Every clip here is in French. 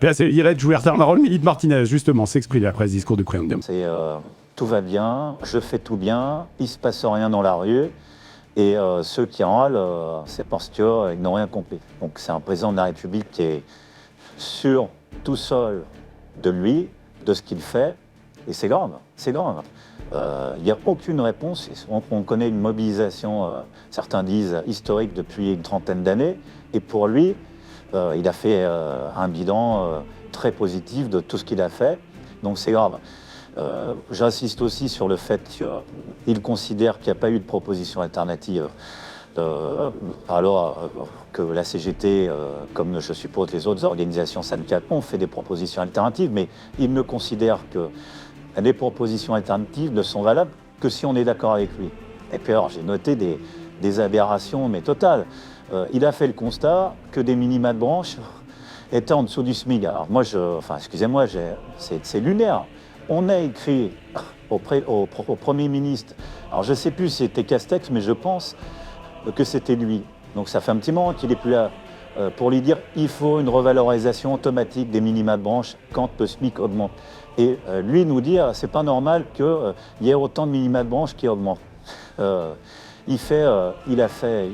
Iret Huerta Milite Martinez, justement, s'exprime après ce discours de Créandum. Tout va bien, je fais tout bien, il ne se passe rien dans la rue, et ceux qui en râlent, c'est parce qu'ils n'ont rien compris. Donc c'est un président de la République qui est sûr, tout seul, de lui, de ce qu'il fait, et c'est grave, c'est grave. Il n'y a aucune réponse. On connaît une mobilisation, certains disent historique, depuis une trentaine d'années, et pour lui, il a fait un bilan très positif de tout ce qu'il a fait, donc c'est grave. J'insiste aussi sur le fait qu'il considère qu'il n'y a pas eu de proposition alternative, alors que la CGT, comme je suppose les autres organisations syndicales, ont fait des propositions alternatives, mais il ne considère que les propositions alternatives ne sont valables que si on est d'accord avec lui. Et puis alors, j'ai noté des aberrations, mais totales. Il a fait le constat que des minima de branche étaient en dessous du SMIC. Alors moi, excusez-moi, c'est lunaire. On a écrit au Premier ministre, alors je ne sais plus si c'était Castex, mais je pense que c'était lui. Donc ça fait un petit moment qu'il n'est plus là pour lui dire il faut une revalorisation automatique des minima de branche quand le SMIC augmente. Et lui nous dire c'est pas normal qu'il y ait autant de minima de branche qui augmentent. Il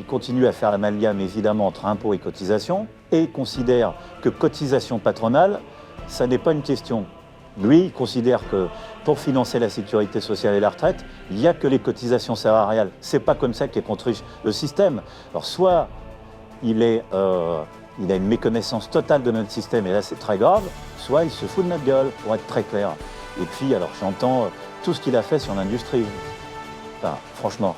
continue à faire l'amalgame évidemment entre impôts et cotisations et considère que cotisation patronale, ça n'est pas une question. Lui, il considère que pour financer la sécurité sociale et la retraite, il n'y a que les cotisations salariales. C'est pas comme ça qu'est construit le système. Alors soit il a une méconnaissance totale de notre système, et là c'est très grave, soit il se fout de notre gueule, pour être très clair. Et puis, alors j'entends tout ce qu'il a fait sur l'industrie. Enfin, franchement,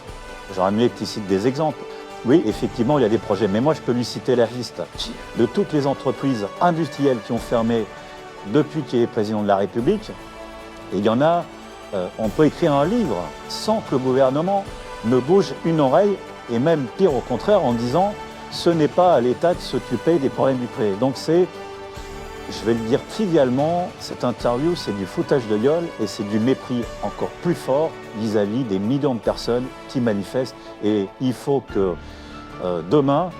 j'aurais mieux qu'il cite des exemples. Oui, effectivement, il y a des projets, mais moi je peux lui citer la liste de toutes les entreprises industrielles qui ont fermé depuis qu'il est président de la République. Et il y en a, on peut écrire un livre sans que le gouvernement ne bouge une oreille, et même pire au contraire en disant ce n'est pas à l'État de s'occuper des problèmes du privé. Donc c'est, je vais le dire trivialement, cette interview c'est du foutage de gueule et c'est du mépris encore plus fort vis-à-vis des millions de personnes qui manifestent. Et il faut que demain,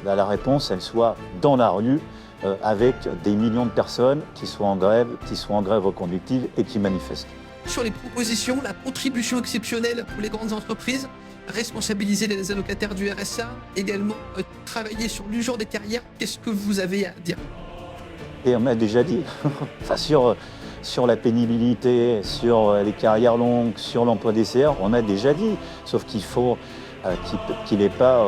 la réponse elle soit dans la rue, avec des millions de personnes qui sont en grève reconductive et qui manifestent. Sur les propositions, la contribution exceptionnelle pour les grandes entreprises, responsabiliser les allocataires du RSA, également travailler sur l'usure des carrières, qu'est-ce que vous avez à dire? Et on a déjà dit, enfin, sur la pénibilité, sur les carrières longues, sur l'emploi des CR, on a déjà dit, sauf qu'il faut qu'il n'ait pas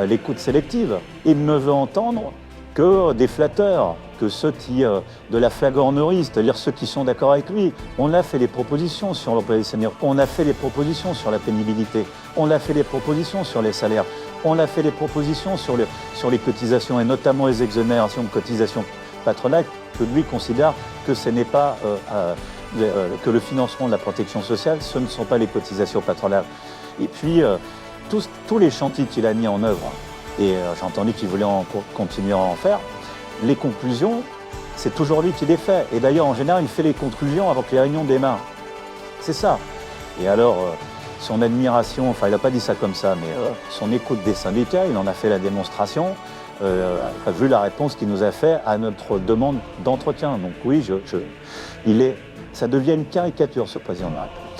l'écoute sélective. Il ne veut entendre que des flatteurs, que ceux qui, de la flagornerie, c'est-à-dire ceux qui sont d'accord avec lui. On a fait des propositions sur l'emploi des seniors, on a fait des propositions sur la pénibilité, on a fait des propositions sur les salaires, on a fait des propositions sur les cotisations, et notamment les exonérations de cotisations patronales, que lui considère que ce n'est pas, que le financement de la protection sociale, ce ne sont pas les cotisations patronales. Et puis, tous les chantiers qu'il a mis en œuvre, et j'ai entendu qu'il voulait continuer à en faire, les conclusions, c'est toujours lui qui les fait. Et d'ailleurs, en général, il fait les conclusions avant que les réunions démarrent. C'est ça. Et alors, son admiration, enfin, il n'a pas dit ça comme ça, mais son écoute des syndicats, il en a fait la démonstration, vu la réponse qu'il nous a fait à notre demande d'entretien. Donc oui, ça devient une caricature, ce président de la République.